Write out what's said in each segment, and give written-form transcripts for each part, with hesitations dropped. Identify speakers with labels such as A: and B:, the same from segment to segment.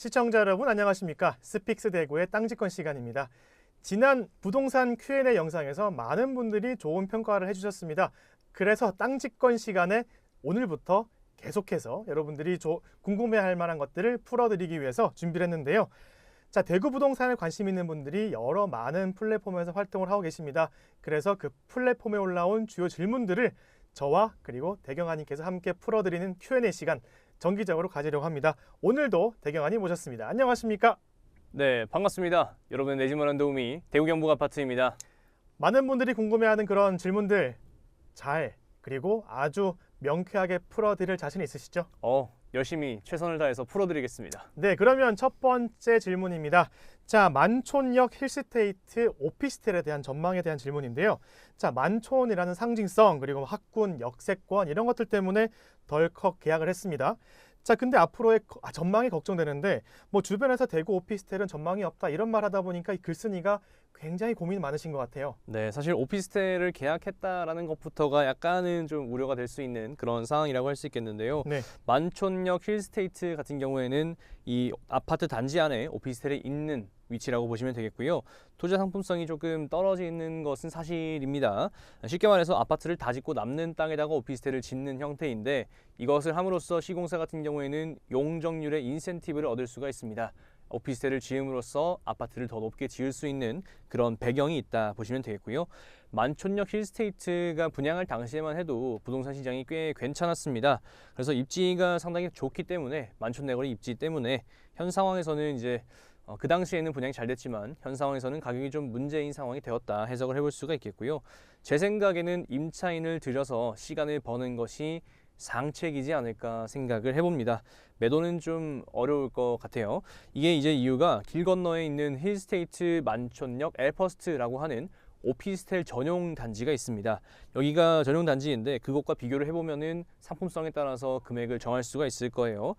A: 시청자 여러분 안녕하십니까? 스픽스 대구의 땅집권 시간입니다. 지난 부동산 Q&A 영상에서 많은 분들이 좋은 평가를 해주셨습니다. 그래서 땅집권 시간에 오늘부터 계속해서 여러분들이 궁금해할 만한 것들을 풀어드리기 위해서 준비를 했는데요. 자, 대구 부동산에 관심 있는 분들이 여러 많은 플랫폼에서 활동을 하고 계십니다. 그래서 그 플랫폼에 올라온 주요 질문들을 저와 그리고 대경아님께서 함께 풀어드리는 Q&A 시간 정기적으로 가지려고 합니다. 오늘도 대경아님 모셨습니다. 안녕하십니까?
B: 네, 반갑습니다. 여러분의 내 집마련 도우미 대구경북아파트입니다.
A: 많은 분들이 궁금해하는 그런 질문들 잘 그리고 아주 명쾌하게 풀어드릴 자신 있으시죠?
B: 열심히 최선을 다해서 풀어드리겠습니다.
A: 네, 그러면 첫 번째 질문입니다. 자, 만촌역 힐스테이트 오피스텔에 대한 전망에 대한 질문인데요. 자, 만촌이라는 상징성 그리고 학군, 역세권 이런 것들 때문에 덜컥 계약을 했습니다. 자, 근데 앞으로의 전망이 걱정되는데 뭐 주변에서 대구 오피스텔은 전망이 없다 이런 말 하다 보니까 이 글쓴이가 굉장히 고민이 많으신 것 같아요.
B: 네, 사실 오피스텔을 계약했다라는 것부터가 약간은 좀 우려가 될 수 있는 그런 상황이라고 할 수 있겠는데요.
A: 네.
B: 만촌역 힐스테이트 같은 경우에는 이 아파트 단지 안에 오피스텔이 있는 위치라고 보시면 되겠고요. 투자 상품성이 조금 떨어지는 것은 사실입니다. 쉽게 말해서 아파트를 다 짓고 남는 땅에다가 오피스텔을 짓는 형태인데 이것을 함으로써 시공사 같은 경우에는 용적률의 인센티브를 얻을 수가 있습니다. 오피스텔을 지음으로써 아파트를 더 높게 지을 수 있는 그런 배경이 있다 보시면 되겠고요. 만촌역 힐스테이트가 분양할 당시에만 해도 부동산 시장이 꽤 괜찮았습니다. 그래서 입지가 상당히 좋기 때문에 만촌내거리 입지 때문에 현 상황에서는 이제 그 당시에는 분양이 잘 됐지만 현 상황에서는 가격이 좀 문제인 상황이 되었다 해석을 해볼 수가 있겠고요. 제 생각에는 임차인을 들여서 시간을 버는 것이 상책이지 않을까 생각을 해봅니다. 매도는 좀 어려울 것 같아요. 이게 이제 이유가 길 건너에 있는 힐스테이트 만촌역 엘퍼스트라고 하는 오피스텔 전용 단지가 있습니다. 여기가 전용 단지인데 그것과 비교를 해보면은 상품성에 따라서 금액을 정할 수가 있을 거예요.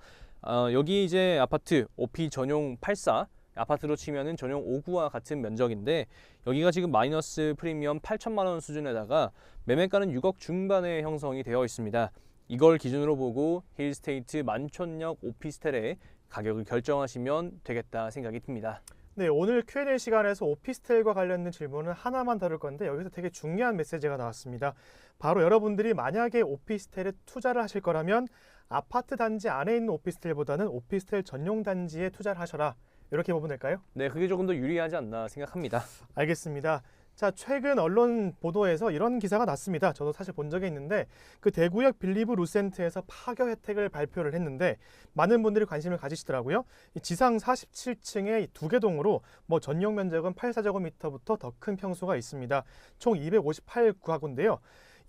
B: 여기 이제 아파트 오피 전용 84 아파트로 치면은 전용 5구와 같은 면적인데 여기가 지금 마이너스 프리미엄 8천만 원 수준에다가 매매가는 6억 중반에 형성이 되어 있습니다. 이걸 기준으로 보고 힐스테이트 만촌역 오피스텔의 가격을 결정하시면 되겠다 생각이 듭니다.
A: 네, 오늘 Q&A 시간에서 오피스텔과 관련된 질문은 하나만 다룰 건데 여기서 되게 중요한 메시지가 나왔습니다. 바로 여러분들이 만약에 오피스텔에 투자를 하실 거라면 아파트 단지 안에 있는 오피스텔보다는 오피스텔 전용 단지에 투자를 하셔라. 이렇게 보면 될까요?
B: 네, 그게 조금 더 유리하지 않나 생각합니다.
A: 알겠습니다. 자, 최근 언론 보도에서 이런 기사가 났습니다. 저도 사실 본 적이 있는데 그 대구역 빌리브 루센트에서 파격 혜택을 발표를 했는데 많은 분들이 관심을 가지시더라고요. 이 지상 47층의 두 개 동으로 뭐 전용 면적은 84제곱미터부터 더 큰 평수가 있습니다. 총 258구하구인데요.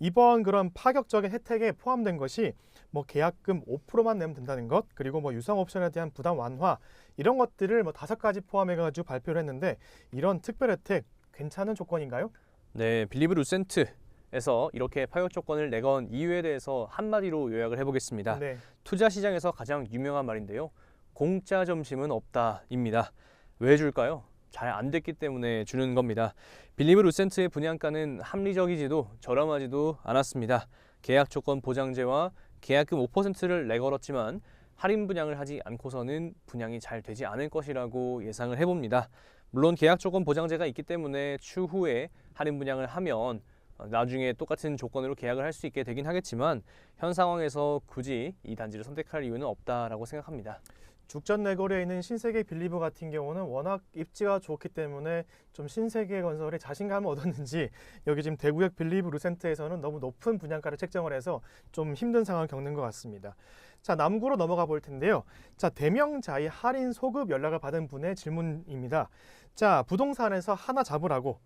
A: 이번 그런 파격적인 혜택에 포함된 것이 뭐 계약금 5%만 내면 된다는 것, 그리고 뭐 유상 옵션에 대한 부담 완화 이런 것들을 뭐 5가지 포함해가지고 발표를 했는데 이런 특별 혜택 괜찮은 조건인가요?
B: 네, 빌리브 루센트에서 이렇게 파격 조건을 내건 이유에 대해서 한마디로 요약을 해보겠습니다.
A: 네.
B: 투자 시장에서 가장 유명한 말인데요. 공짜 점심은 없다입니다. 왜 줄까요? 잘 안 됐기 때문에 주는 겁니다. 빌리브 루센트의 분양가는 합리적이지도 저렴하지도 않았습니다. 계약 조건 보장제와 계약금 5%를 내걸었지만 할인 분양을 하지 않고서는 분양이 잘 되지 않을 것이라고 예상을 해봅니다. 물론 계약 조건 보장제가 있기 때문에 추후에 할인 분양을 하면 나중에 똑같은 조건으로 계약을 할 수 있게 되긴 하겠지만 현 상황에서 굳이 이 단지를 선택할 이유는 없다라고 생각합니다.
A: 죽전내거리에 있는 신세계 빌리브 같은 경우는 워낙 입지가 좋기 때문에 좀 신세계 건설에 자신감을 얻었는지 여기 지금 대구역 빌리브 루센트에서는 너무 높은 분양가를 책정을 해서 좀 힘든 상황을 겪는 것 같습니다. 자, 남구로 넘어가 볼 텐데요. 자, 대명자이 할인 소급 연락을 받은 분의 질문입니다. 자, 부동산에서 하나 잡으라고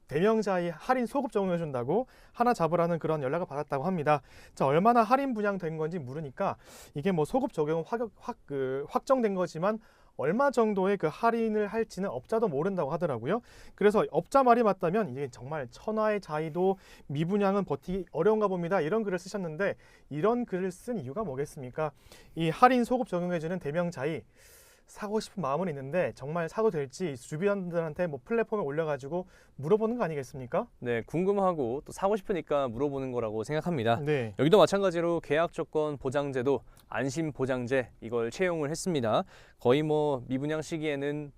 A: 대명자이 할인 소급 적용해 준다고 하나 잡으라는 그런 연락을 받았다고 합니다. 자, 얼마나 할인 분양된 건지 물으니까 이게 뭐 소급 적용은 확정된 거지만 얼마 정도의 그 할인을 할지는 업자도 모른다고 하더라고요. 그래서 업자 말이 맞다면 이게 정말 천하의 자이도 미분양은 버티기 어려운가 봅니다. 이런 글을 쓰셨는데 이런 글을 쓴 이유가 뭐겠습니까? 이 할인 소급 적용해주는 대명자이 사고 싶은 마음은 있는데 정말 사도 될지 주변들한테 뭐 플랫폼에 올려가지고 물어보는 거 아니겠습니까?
B: 네, 궁금하고 또 사고 싶으니까 물어보는 거라고 생각합니다.
A: 네.
B: 여기도 마찬가지로 계약 조건 보장제도 안심 보장제 이걸 채용을 했습니다. 거의 뭐 미분양 시기에는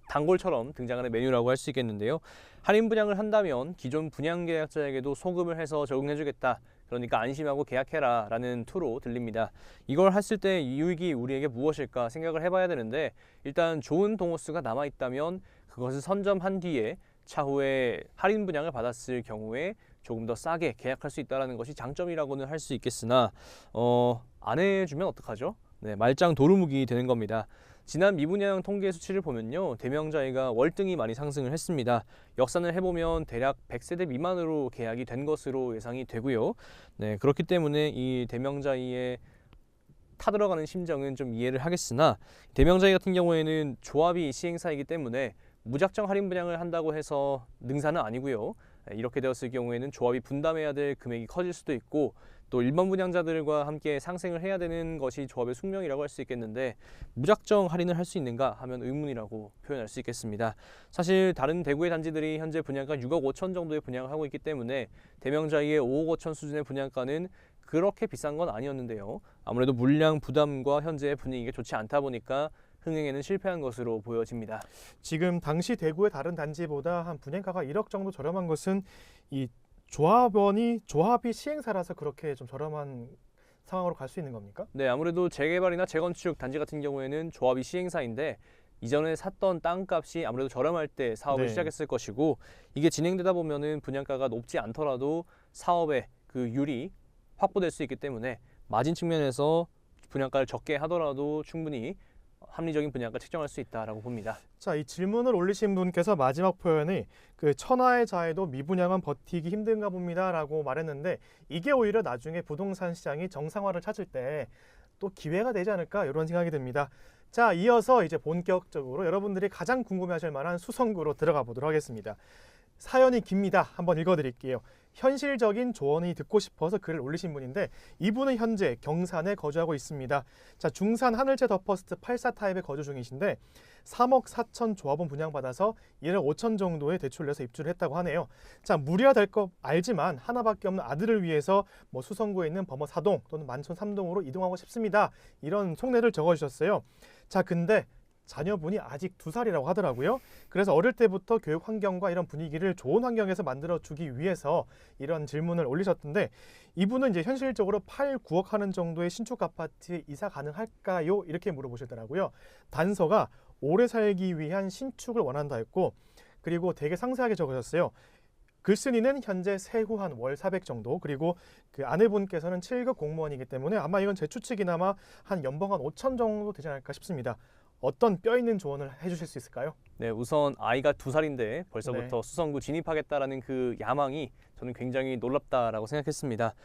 B: 단골처럼 등장하는 메뉴라고 할 수 있겠는데요. 할인 분양을 한다면 기존 분양 계약자에게도 소급을 해서 적용해주겠다. 그러니까 안심하고 계약해라 라는 투로 들립니다. 이걸 했을 때 이익이 우리에게 무엇일까 생각을 해봐야 되는데, 일단 좋은 동호수가 남아있다면 그것을 선점한 뒤에 차후에 할인 분양을 받았을 경우에 조금 더 싸게 계약할 수 있다는 것이 장점이라고는 할 수 있겠으나 안 해주면 어떡하죠? 네, 말짱 도루묵이 되는 겁니다. 지난 미분양 통계 수치를 보면요, 대명자이가 월등히 많이 상승을 했습니다. 역산을 해보면 대략 100세대 미만으로 계약이 된 것으로 예상이 되고요. 네, 그렇기 때문에 이 대명자이의 타들어가는 심정은 좀 이해를 하겠으나, 대명자이 같은 경우에는 조합이 시행사이기 때문에 무작정 할인 분양을 한다고 해서 능사는 아니고요. 이렇게 되었을 경우에는 조합이 분담해야 될 금액이 커질 수도 있고, 또 일반 분양자들과 함께 상생을 해야 되는 것이 조합의 숙명이라고 할 수 있겠는데, 무작정 할인을 할 수 있는가 하면 의문이라고 표현할 수 있겠습니다. 사실 다른 대구의 단지들이 현재 분양가 6억 5천 정도의 분양을 하고 있기 때문에 대명자이의 5억 5천 수준의 분양가는 그렇게 비싼 건 아니었는데요. 아무래도 물량 부담과 현재의 분위기가 좋지 않다 보니까 흥행에는 실패한 것으로 보여집니다.
A: 지금 당시 대구의 다른 단지보다 한 분양가가 1억 정도 저렴한 것은 이 조합이 시행사라서 그렇게 좀 저렴한 상황으로 갈 수 있는 겁니까?
B: 네, 아무래도 재개발이나 재건축 단지 같은 경우에는 조합이 시행사인데, 이전에 샀던 땅값이 아무래도 저렴할 때 사업을
A: 네.
B: 시작했을 것이고, 이게 진행되다 보면은 분양가가 높지 않더라도 사업의 그 율이 확보될 수 있기 때문에 마진 측면에서 분양가를 적게 하더라도 충분히 합리적인 분양가 책정할 수 있다라고 봅니다.
A: 자, 이 질문을 올리신 분께서 마지막 표현이 그 천하의 자에도 미분양은 버티기 힘든가 봅니다라고 말했는데, 이게 오히려 나중에 부동산 시장이 정상화를 찾을 때 또 기회가 되지 않을까 이런 생각이 듭니다. 자, 이어서 이제 본격적으로 여러분들이 가장 궁금해하실 만한 수성구로 들어가 보도록 하겠습니다. 사연이 깁니다. 한번 읽어드릴게요. 현실적인 조언이 듣고 싶어서 글을 올리신 분인데, 이분은 현재 경산에 거주하고 있습니다. 자, 중산 하늘채 더퍼스트 84 타입에 거주 중이신데 3억 4천 조합원 분양받아서 1억 5천 정도의 대출을 내서 입주를 했다고 하네요. 자, 무리가 될 거 알지만 하나밖에 없는 아들을 위해서 뭐 수성구에 있는 범어 4동 또는 만촌 3동으로 이동하고 싶습니다. 이런 속내를 적어주셨어요. 자, 근데 자녀분이 아직 2살이라고 하더라고요. 그래서 어릴 때부터 교육 환경과 이런 분위기를 좋은 환경에서 만들어주기 위해서 이런 질문을 올리셨던데, 이분은 이제 현실적으로 8, 9억 하는 정도의 신축 아파트에 이사 가능할까요? 이렇게 물어보시더라고요. 단서가 오래 살기 위한 신축을 원한다 했고, 그리고 되게 상세하게 적으셨어요. 글쓴이는 현재 세후 한 월 400 정도, 그리고 그 아내분께서는 7급 공무원이기 때문에 아마 이건 제 추측이나마 한 연봉 한 5천 정도 되지 않을까 싶습니다. 어떤 뼈 있는 조언을 해주실 수 있을까요?
B: 네, 우선 아이가 2살인데 벌써부터
A: 네.
B: 수성구 진입하겠다라는 그 야망이 저는 굉장히 놀랍다라고 생각했습니다.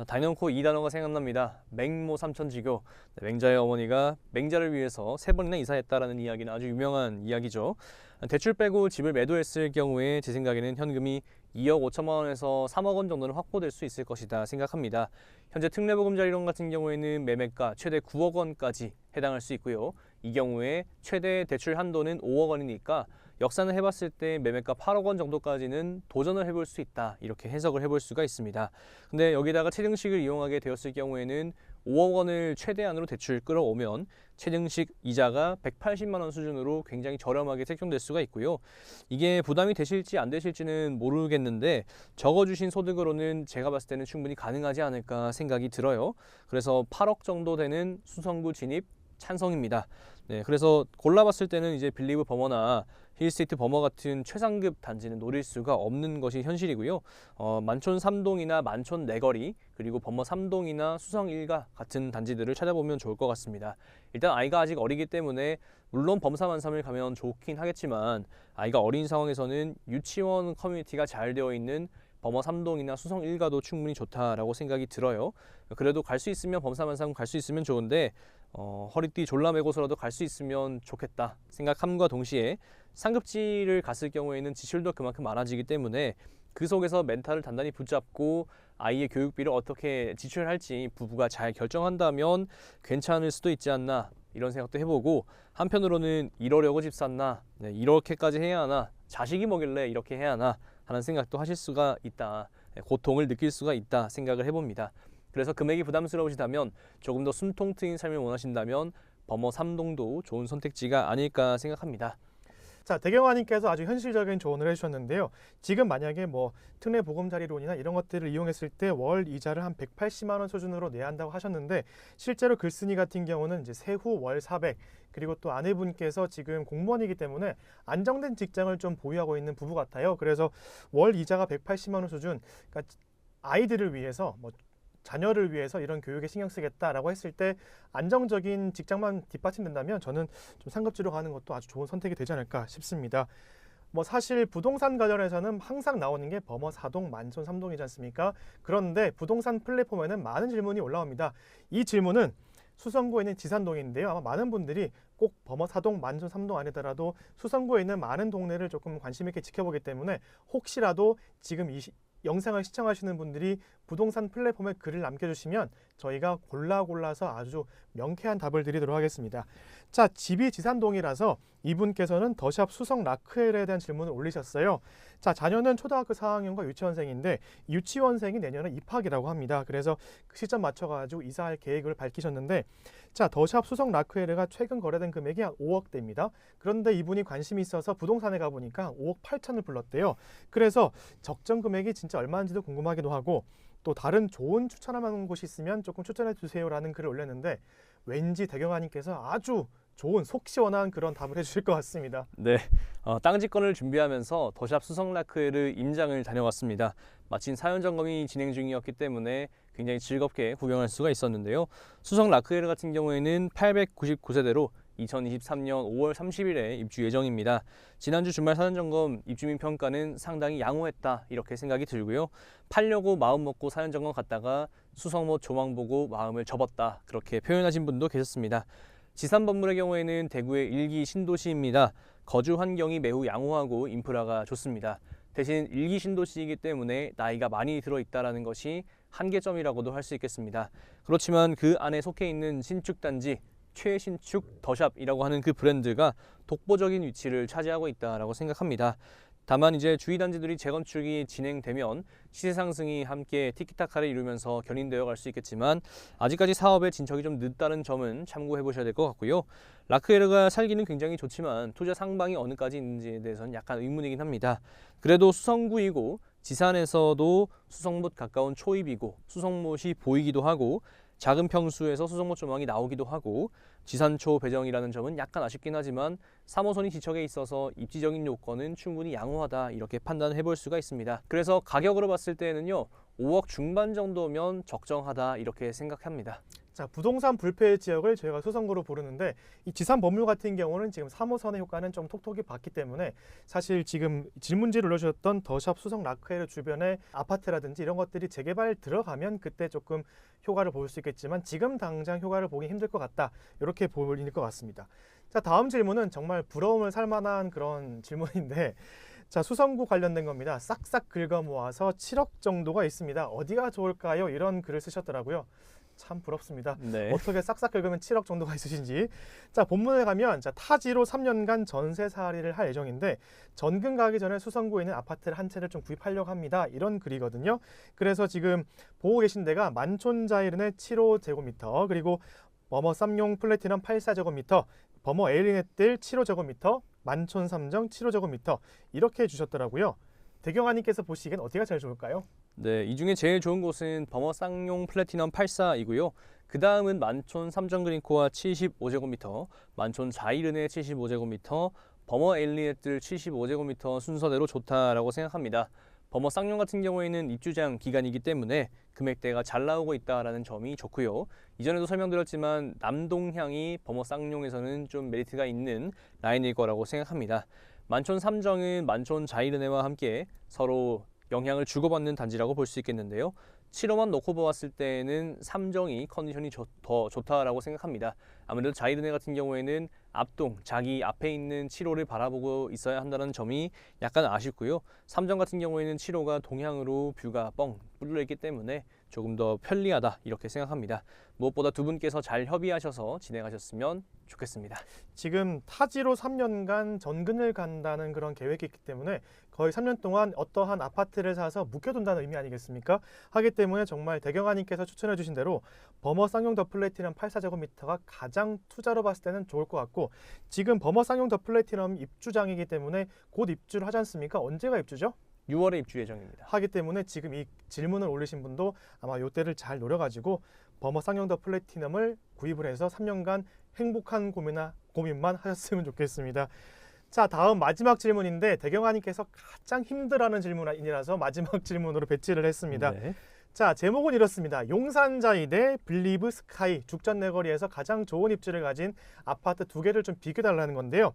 B: 단연코 이 단어가 생각납니다. 맹모 삼천지교. 네, 맹자의 어머니가 맹자를 위해서 3번이나 이사했다라는 이야기는 아주 유명한 이야기죠. 대출 빼고 집을 매도했을 경우에 제 생각에는 현금이 2억 5천만 원에서 3억 원 정도는 확보될 수 있을 것이다 생각합니다. 현재 특례보금자리론 같은 경우에는 매매가 최대 9억 원까지 해당할 수 있고요. 이 경우에 최대 대출 한도는 5억 원이니까 역산을 해봤을 때 매매가 8억 원 정도까지는 도전을 해볼 수 있다, 이렇게 해석을 해볼 수가 있습니다. 근데 여기다가 체증식을 이용하게 되었을 경우에는 5억 원을 최대한으로 대출 끌어오면 체증식 이자가 180만 원 수준으로 굉장히 저렴하게 책정될 수가 있고요. 이게 부담이 되실지 안 되실지는 모르겠는데 적어주신 소득으로는 제가 봤을 때는 충분히 가능하지 않을까 생각이 들어요. 그래서 8억 정도 되는 수성구 진입 찬성입니다. 네, 그래서 골라봤을 때는 이제 빌리브 범어나 힐스테이트 범어 같은 최상급 단지는 노릴 수가 없는 것이 현실이고요. 만촌 3동이나 만촌 내거리, 그리고 범어 3동이나 수성 1가 같은 단지들을 찾아보면 좋을 것 같습니다. 일단 아이가 아직 어리기 때문에 물론 범사 만삼을 가면 좋긴 하겠지만, 아이가 어린 상황에서는 유치원 커뮤니티가 잘 되어 있는 범어 3동이나 수성 1가도 충분히 좋다라고 생각이 들어요. 그래도 갈 수 있으면 범사 만삼 갈 수 있으면 좋은데, 허리띠 졸라매고서라도 갈 수 있으면 좋겠다 생각함과 동시에 상급지를 갔을 경우에는 지출도 그만큼 많아지기 때문에 그 속에서 멘탈을 단단히 붙잡고 아이의 교육비를 어떻게 지출할지 부부가 잘 결정한다면 괜찮을 수도 있지 않나, 이런 생각도 해보고, 한편으로는 이러려고 집 샀나, 네, 이렇게까지 해야 하나, 자식이 뭐길래 이렇게 해야 하나 하는 생각도 하실 수가 있다, 네, 고통을 느낄 수가 있다 생각을 해봅니다. 그래서 금액이 부담스러우시다면, 조금 더 숨통 트인 삶을 원하신다면 범어 3동도 좋은 선택지가 아닐까 생각합니다.
A: 자, 대경화님께서 아주 현실적인 조언을 해주셨는데요. 지금 만약에 뭐 특례 보금자리론이나 이런 것들을 이용했을 때 월 이자를 한 180만 원 수준으로 내야 한다고 하셨는데, 실제로 글쓴이 같은 경우는 이제 세후 월 400, 그리고 또 아내분께서 지금 공무원이기 때문에 안정된 직장을 좀 보유하고 있는 부부 같아요. 그래서 월 이자가 180만 원 수준, 그러니까 아이들을 위해서 뭐 자녀를 위해서 이런 교육에 신경 쓰겠다라고 했을 때 안정적인 직장만 뒷받침된다면 저는 좀 상급지로 가는 것도 아주 좋은 선택이 되지 않을까 싶습니다. 뭐 사실 부동산 관련해서는 항상 나오는 게 범어 4동, 만촌 3동이지 않습니까? 그런데 부동산 플랫폼에는 많은 질문이 올라옵니다. 이 질문은 수성구에 있는 지산동인데요. 아마 많은 분들이 꼭 범어 4동, 만촌 3동 아니더라도 수성구에 있는 많은 동네를 조금 관심 있게 지켜보기 때문에 혹시라도 지금 이 영상을 시청하시는 분들이 부동산 플랫폼에 글을 남겨주시면 저희가 골라서 아주 명쾌한 답을 드리도록 하겠습니다. 자, 집이 지산동이라서 이분께서는 더샵 수성 라크엘에 대한 질문을 올리셨어요. 자, 자녀는 초등학교 4학년과 유치원생인데 유치원생이 내년에 입학이라고 합니다. 그래서 그 시점 맞춰가지고 이사할 계획을 밝히셨는데, 자, 더샵 수성 라크엘가 최근 거래된 금액이 한 5억대입니다. 그런데 이분이 관심이 있어서 부동산에 가보니까 5억 8천을 불렀대요. 그래서 적정 금액이 진짜 얼마인지도 궁금하기도 하고, 또 다른 좋은 추천할 만한 곳이 있으면 조금 추천해 주세요라는 글을 올렸는데, 왠지 대경아님께서 아주 좋은 속 시원한 그런 답을 해주실 것 같습니다.
B: 네, 땅 직권을 준비하면서 더샵 수성라크에르 임장을 다녀왔습니다. 마침 사연 점검이 진행 중이었기 때문에 굉장히 즐겁게 구경할 수가 있었는데요. 수성라크에르 같은 경우에는 899세대로 2023년 5월 30일에 입주 예정입니다. 지난주 주말 사전 점검 입주민 평가는 상당히 양호했다 이렇게 생각이 들고요. 팔려고 마음 먹고 사전 점검 갔다가 수성못 조망 보고 마음을 접었다 그렇게 표현하신 분도 계셨습니다. 지산 건물의 경우에는 대구의 1기 신도시입니다. 거주 환경이 매우 양호하고 인프라가 좋습니다. 대신 1기 신도시이기 때문에 나이가 많이 들어있다는 것이 한계점이라고도 할 수 있겠습니다. 그렇지만 그 안에 속해 있는 신축단지 최신축 더샵이라고 하는 그 브랜드가 독보적인 위치를 차지하고 있다고 생각합니다. 다만 이제 주위 단지들이 재건축이 진행되면 시세 상승이 함께 티키타카를 이루면서 견인되어 갈 수 있겠지만 아직까지 사업의 진척이 좀 늦다는 점은 참고해 보셔야 될 것 같고요. 라크에르가 살기는 굉장히 좋지만 투자 상방이 어느까지 있는지에 대해서는 약간 의문이긴 합니다. 그래도 수성구이고 지산에서도 수성못 가까운 초입이고 수성못이 보이기도 하고 작은 평수에서 수성못 조망이 나오기도 하고 지산초 배정이라는 점은 약간 아쉽긴 하지만 3호선이 지척에 있어서 입지적인 요건은 충분히 양호하다 이렇게 판단을 해볼 수가 있습니다. 그래서 가격으로 봤을 때는요 5억 중반 정도면 적정하다 이렇게 생각합니다.
A: 자, 부동산 불패 지역을 저희가 수성구로 부르는데 이 지산 법률 같은 경우는 지금 3호선의 효과는 좀 톡톡히 봤기 때문에 사실 지금 질문지를 올려주셨던 더샵 수성 라크에르 주변의 아파트라든지 이런 것들이 재개발 들어가면 그때 조금 효과를 볼 수 있겠지만 지금 당장 효과를 보기 힘들 것 같다 이렇게 보일 것 같습니다. 자, 다음 질문은 정말 부러움을 살 만한 그런 질문인데, 자, 수성구 관련된 겁니다. 싹싹 긁어 모아서 7억 정도가 있습니다. 어디가 좋을까요? 이런 글을 쓰셨더라고요. 참 부럽습니다.
B: 네.
A: 어떻게 싹싹 긁으면 7억 정도가 있으신지. 자, 본문에 가면 자, 타지로 3년간 전세살이를 할 예정인데 전근 가기 전에 수성구에 있는 아파트를 한 채를 좀 구입하려고 합니다. 이런 글이거든요. 그래서 지금 보고 계신 데가 만촌자이른의 7호제곱미터, 그리고 범어 쌍용 플래티넘 84제곱미터, 범어 에일리넷들 7호제곱미터, 만촌 3정 7호제곱미터 이렇게 주셨더라고요. 대경아님께서 보시기엔 어디가 제일 좋을까요?
B: 네, 이 중에 제일 좋은 곳은 범어 쌍용 플래티넘 84이고요. 그 다음은 만촌 삼정그린코아 75제곱미터, 만촌 자이른의 75제곱미터, 범어 에일리넷들 75제곱미터 순서대로 좋다라고 생각합니다. 범어 쌍용 같은 경우에는 입주장 기간이기 때문에 금액대가 잘 나오고 있다는 점이 좋고요. 이전에도 설명드렸지만 남동향이 범어 쌍용에서는 좀 메리트가 있는 라인일 거라고 생각합니다. 만촌 삼정은 만촌 자이르네와 함께 서로 영향을 주고받는 단지라고 볼 수 있겠는데요. 7호만 놓고 보았을 때는 삼정이 컨디션이 더 좋다라고 생각합니다. 아무래도 자이르네 같은 경우에는 앞동, 자기 앞에 있는 7호를 바라보고 있어야 한다는 점이 약간 아쉽고요. 3점 같은 경우에는 7호가 동향으로 뷰가 뻥 뚫려 있기 때문에 조금 더 편리하다 이렇게 생각합니다. 무엇보다 두 분께서 잘 협의하셔서 진행하셨으면 좋겠습니다.
A: 지금 타지로 3년간 전근을 간다는 그런 계획이 있기 때문에 거의 3년 동안 어떠한 아파트를 사서 묵혀둔다는 의미 아니겠습니까? 하기 때문에 정말 대경아님께서 추천해 주신 대로 버머 쌍용 더 플래티넘 84제곱미터가 가장 투자로 봤을 때는 좋을 것 같고, 지금 버머 쌍용 더 플래티넘 입주장이기 때문에 곧 입주를 하지 않습니까? 언제가 입주죠?
B: 6월에 입주 예정입니다.
A: 하기 때문에 지금 이 질문을 올리신 분도 아마 요때를 잘 노려가지고 버머 쌍용 더 플래티넘을 구입을 해서 3년간 행복한 고민만 하셨으면 좋겠습니다. 자, 다음 마지막 질문인데 대경아님께서 가장 힘들어하는 질문이라서 마지막 질문으로 배치를 했습니다.
B: 네.
A: 자, 제목은 이렇습니다. 용산자이대 빌리브 스카이 죽전 내거리에서 가장 좋은 입지를 가진 아파트 두 개를 좀 비교해달라는 건데요.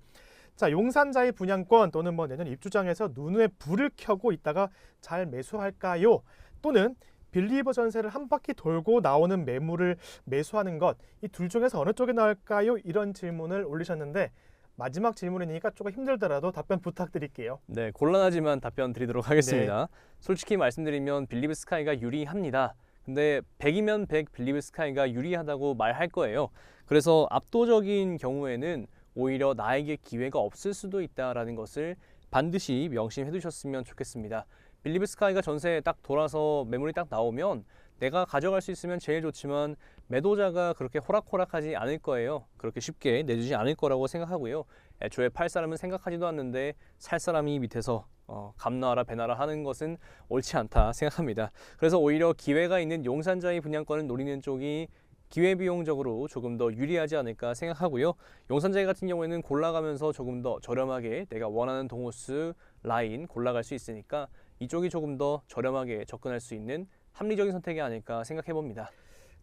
A: 자, 용산자이 분양권 또는 내년 입주장에서 눈에 불을 켜고 있다가 잘 매수할까요? 또는 빌리버 전세를 한 바퀴 돌고 나오는 매물을 매수하는 것, 이 둘 중에서 어느 쪽에 나을까요? 이런 질문을 올리셨는데 마지막 질문이니까 조금 힘들더라도 답변 부탁드릴게요.
B: 네, 곤란하지만 답변 드리도록 하겠습니다. 솔직히 말씀드리면 빌리브 스카이가 유리합니다. 근데 100이면 100 빌리브 스카이가 유리하다고 말할 거예요. 그래서 압도적인 경우에는 오히려 나에게 기회가 없을 수도 있다라는 것을 반드시 명심해 두셨으면 좋겠습니다. 빌리브 스카이가 전세에 딱 돌아서 매물이 딱 나오면 내가 가져갈 수 있으면 제일 좋지만 매도자가 그렇게 호락호락하지 않을 거예요. 그렇게 쉽게 내주지 않을 거라고 생각하고요. 애초에 팔 사람은 생각하지도 않는데 살 사람이 밑에서 감나라 배나라 하는 것은 옳지 않다 생각합니다. 그래서 오히려 기회가 있는 용산자이 분양권을 노리는 쪽이 기회비용적으로 조금 더 유리하지 않을까 생각하고요. 용산자이 같은 경우에는 골라가면서 조금 더 저렴하게 내가 원하는 동호수 라인 골라갈 수 있으니까 이쪽이 조금 더 저렴하게 접근할 수 있는 합리적인 선택이 아닐까 생각해 봅니다.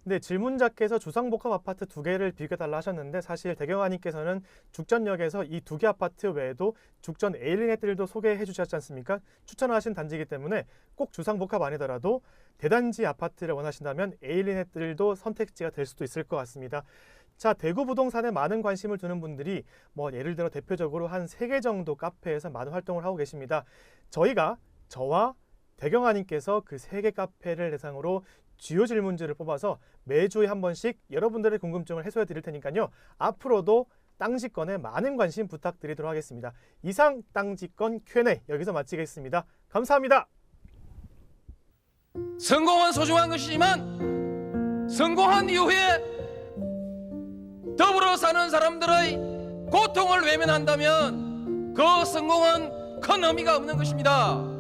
A: 네, 질문자께서 주상복합 아파트 두 개를 비교해달라 하셨는데 사실 대경아님께서는 죽전역에서 이 두 개 아파트 외에도 죽전 에일리넷들도 소개해 주셨지 않습니까? 추천하신 단지이기 때문에 꼭 주상복합 아니더라도 대단지 아파트를 원하신다면 에일리넷들도 선택지가 될 수도 있을 것 같습니다. 자, 대구 부동산에 많은 관심을 두는 분들이 예를 들어 대표적으로 한 3개 정도 카페에서 많은 활동을 하고 계십니다. 저와 대경아님께서 그 3개 카페를 대상으로 주요 질문지를 뽑아서 매주에 한 번씩 여러분들의 궁금증을 해소해 드릴 테니까요. 앞으로도 땅지권에 많은 관심 부탁드리도록 하겠습니다. 이상 땅지권 Q&A 여기서 마치겠습니다. 감사합니다.
C: 성공은 소중한 것이지만 성공한 이후에 더불어 사는 사람들의 고통을 외면한다면 그 성공은 큰 의미가 없는 것입니다.